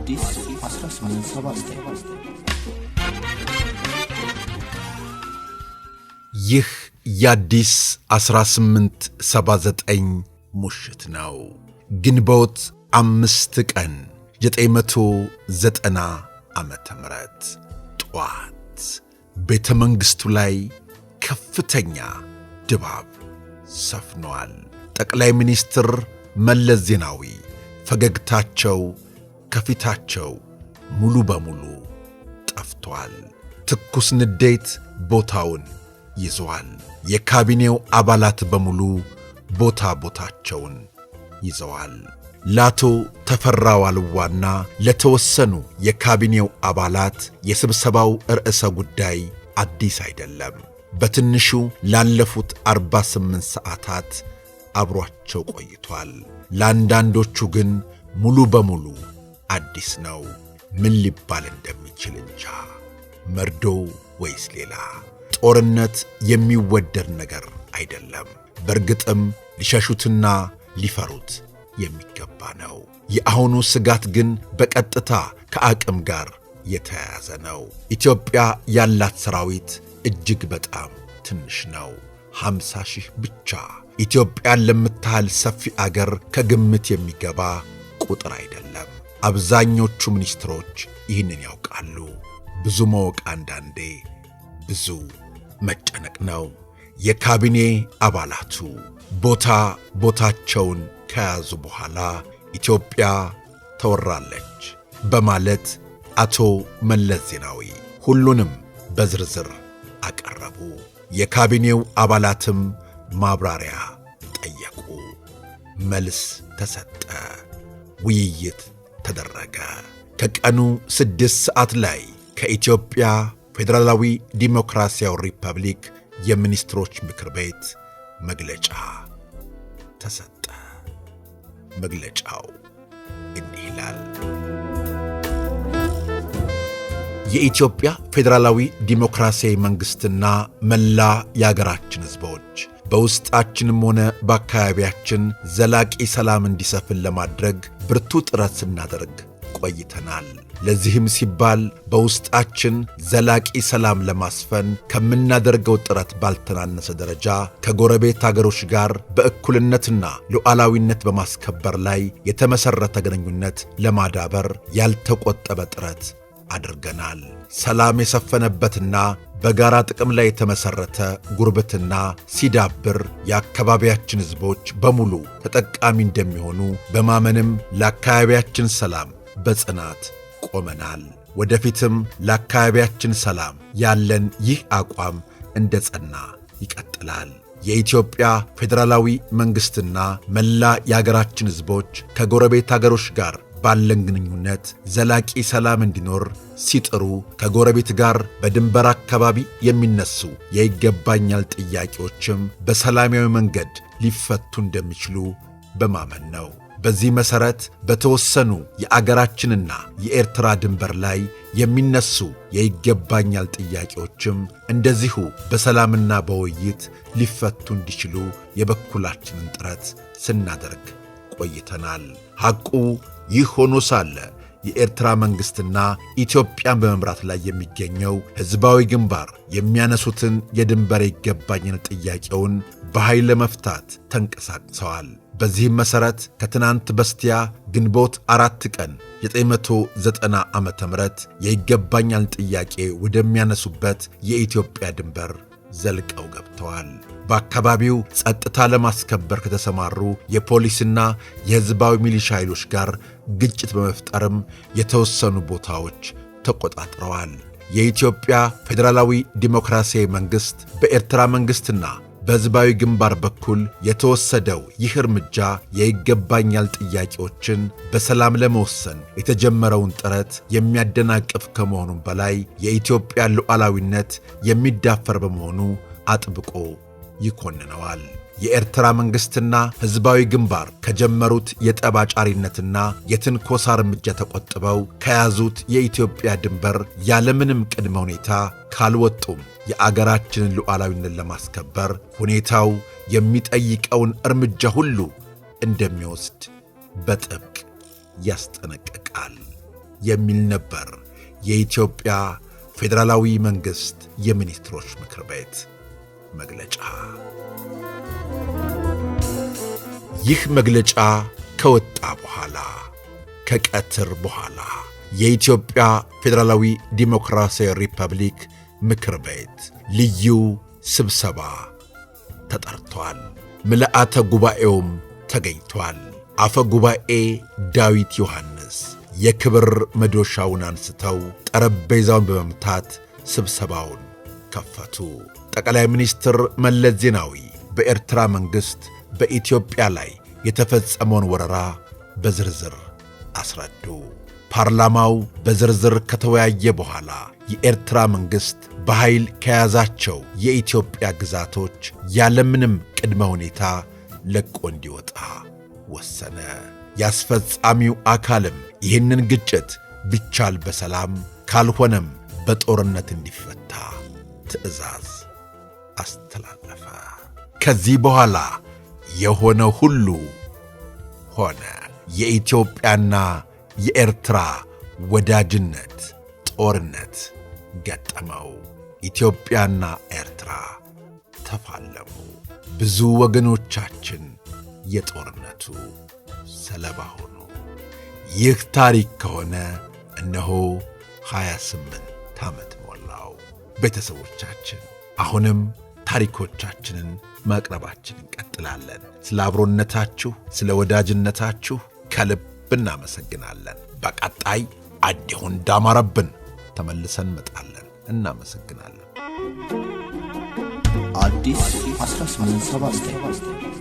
አዲስ 1879 ይህ የአዲስ 1879 ሙሽት ነው። ግንቦት 5 ቀን 990 ዓመተ ምህረት ጧት ቤተ መንግሥቱ ላይ ከፍተኛ ድባብ ሰፍኗል። ጠቅላይ ሚኒስትር መለስ ዜናዊ ፈገግታቸው ከፊታቸው ሙሉ በሙሉ ጠፍቷል። ትኩስ ንዴት ቦታውን ይዘዋል። የካቢኔው አባላት በሙሉ ቦታቸውን ይዘዋል። ለአቶ ተፈራ ዋልዋና ለተወሰኑ የካቢኔው አባላት የስብሰባው ርዕሰ ጉዳይ አዲስ አይደለም። በትንሹ ላለፉት 48 ሰዓታት አብሯቸው ቆይቷል። ለአንዳንዶቹ ግን ሙሉ በሙሉ አዲስ ነው። ምን ሊባል እንደሚችል እንጃ። መርዶ ወይስ ሌላ? ጦርነት የሚወደድ ነገር አይደለም። በእርግጥም ሊሸሹትና ሊፈሩት የሚገባ ነው። የአሁኑ ስጋት ግን በቀጥታ ከአቅም ጋር የተያያዘ ነው። ኢትዮጵያ ያላት ሰራዊት እጅግ በጣም ትንሽ ነው። 50 ሺህ ብቻ። ኢትዮጵያን ለምታህል ሰፊ አገር ከግምት የሚገባ ቁጥር አይደለም። አብዛኞቹ ሚኒስትሮች ይህንን ያውቃሉ። ብዙ ማወቅ አንዳንዴ ብዙ መጨነቅ ነው። የካቢኔ አባላቱ ቦታቸውን ከያዙ በኋላ ኢትዮጵያ ተወራለች በማለት አቶ መለስ ዜናዊ ሁሉንም በዝርዝር አቀረቡ። የካቢኔው አባላትም ማብራሪያ ጠየቁ። መልስ ተሰጠ። ውይይት ተደረገ። ከቀኑ 6 ሰዓት ላይ ከኢትዮጵያ ፌዴራላዊ ዲሞክራሲያዊ ሪፐብሊክ የሚኒስትሮች ምክር ቤት መግለጫ ተሰጠ። መግለጫው እንዲህ ይላል። የኢትዮጵያ ፌዴራላዊ ዲሞክራሲያዊ መንግሥትና መላ የአገራችን ሕዝቦች በውስጣችንም ሆነ በአካባቢያችን ዘላቂ ሰላም እንዲሰፍን ለማድረግ ብርቱ ጥረት ስናደርግ ቆይተናል። ለዚህም ሲባል በውስጣችን ዘላቂ ሰላም ለማስፈን ከምናደርገው ጥረት ባልተናነሰ ደረጃ ከጎረቤት አገሮች ጋር በእኩልነትና ሉዓላዊነት በማስከበር ላይ የተመሠረተ ግንኙነት ለማዳበር ያልተቆጠበ ጥረት አድርገናል። ሰላም የሰፈነበትና በጋራ ጥቅም ላይ የተመሠረተ ጉርብትና ሲዳብር የአካባቢያችን ሕዝቦች በሙሉ ተጠቃሚ እንደሚሆኑ በማመንም ለአካባቢያችን ሰላም በጽናት ቆመናል። ወደፊትም ለአካባቢያችን ሰላም ያለን ይህ አቋም እንደ ጸና ይቀጥላል። የኢትዮጵያ ፌዴራላዊ መንግሥትና መላ የአገራችን ሕዝቦች ከጎረቤት አገሮች ጋር ባለን ግንኙነት ዘላቂ ሰላም እንዲኖር ሲጥሩ ከጎረቤት ጋር በድንበር አካባቢ የሚነሱ የይገባኛል ጥያቄዎችም በሰላማዊ መንገድ ሊፈቱ እንደሚችሉ በማመን ነው። በዚህ መሠረት በተወሰኑ የአገራችንና የኤርትራ ድንበር ላይ የሚነሱ የይገባኛል ጥያቄዎችም እንደዚሁ በሰላምና በውይይት ሊፈቱ እንዲችሉ የበኩላችንን ጥረት ስናደርግ ቆይተናል። ሐቁ ይህ ሆኖ ሳለ የኤርትራ መንግሥትና ኢትዮጵያን በመምራት ላይ የሚገኘው ሕዝባዊ ግንባር የሚያነሱትን የድንበር ይገባኛል ጥያቄውን በኃይል ለመፍታት ተንቀሳቅሰዋል። በዚህም መሠረት ከትናንት በስቲያ ግንቦት 4 ቀን 990 ዓመተ ምህረት የይገባኛል ጥያቄ ወደሚያነሱበት የኢትዮጵያ ድንበር ዘልቀው ገብተዋል። በአካባቢው ጸጥታ ለማስከበር ከተሰማሩ የፖሊስና የሕዝባዊ ሚሊሻ ኃይሎች ጋር ግጭት በመፍጠርም የተወሰኑ ቦታዎች ተቆጣጥረዋል። የኢትዮጵያ ፌዴራላዊ ዲሞክራሲያዊ መንግሥት በኤርትራ መንግሥትና በሕዝባዊ ግንባር በኩል የተወሰደው ይህ እርምጃ የይገባኛል ጥያቄዎችን በሰላም ለመወሰን የተጀመረውን ጥረት የሚያደናቅፍ ከመሆኑም በላይ የኢትዮጵያ ሉዓላዊነት የሚዳፈር በመሆኑ አጥብቆ ይኮንነዋል። የኤርትራ መንግሥትና ሕዝባዊ ግንባር ከጀመሩት የጠባጫሪነትና የትንኮሳ እርምጃ ተቆጥበው ከያዙት የኢትዮጵያ ድንበር ያለምንም ቅድመ ሁኔታ ካልወጡም የአገራችንን ሉዓላዊነት ለማስከበር ሁኔታው የሚጠይቀውን እርምጃ ሁሉ እንደሚወስድ በጥብቅ ያስጠነቅቃል። የሚል ነበር የኢትዮጵያ ፌዴራላዊ መንግሥት የሚኒስትሮች ምክር ቤት መግለጫ። ይህ መግለጫ ከወጣ በኋላ ከቀትር በኋላ የኢትዮጵያ ፌዴራላዊ ዲሞክራሲያዊ ሪፐብሊክ ምክር ቤት ልዩ ስብሰባ ተጠርቷል። ምልአተ ጉባኤውም ተገኝቷል። አፈ ጉባኤ ዳዊት ዮሐንስ የክብር መዶሻውን አንስተው ጠረጴዛውን በመምታት ስብሰባውን ከፈቱ። ጠቅላይ ሚኒስትር መለስ ዜናዊ በኤርትራ መንግሥት በኢትዮጵያ ላይ የተፈጸመውን ወረራ በዝርዝር አስረዱ። ፓርላማው በዝርዝር ከተወያየ በኋላ የኤርትራ መንግሥት በኃይል ከያዛቸው የኢትዮጵያ ግዛቶች ያለምንም ቅድመ ሁኔታ ለቆ እንዲወጣ ወሰነ። ያስፈጻሚው አካልም ይህንን ግጭት ቢቻል በሰላም ካልሆነም በጦርነት እንዲፈታ ትዕዛዝ አስተላለፈ። ከዚህ በኋላ የሆነ ሁሉ ሆነ። የኢትዮጵያና የኤርትራ ወዳጅነት ጦርነት ገጠመው። ኢትዮጵያና ኤርትራ ተፋለሙ። ብዙ ወገኖቻችን የጦርነቱ ሰለባ ሆኑ። ይህ ታሪክ ከሆነ እነሆ 28 ዓመት ሞላው። ቤተሰቦቻችን አሁንም ታሪኮቻችንን ማቅረባችን እንቀጥላለን። ስለ አብሮነታችሁ፣ ስለ ወዳጅነታችሁ ከልብ እናመሰግናለን። በቀጣይ አዲሁ እንዳማረብን ተመልሰን መጣለን። እናመሰግናለን። አዲስ 1879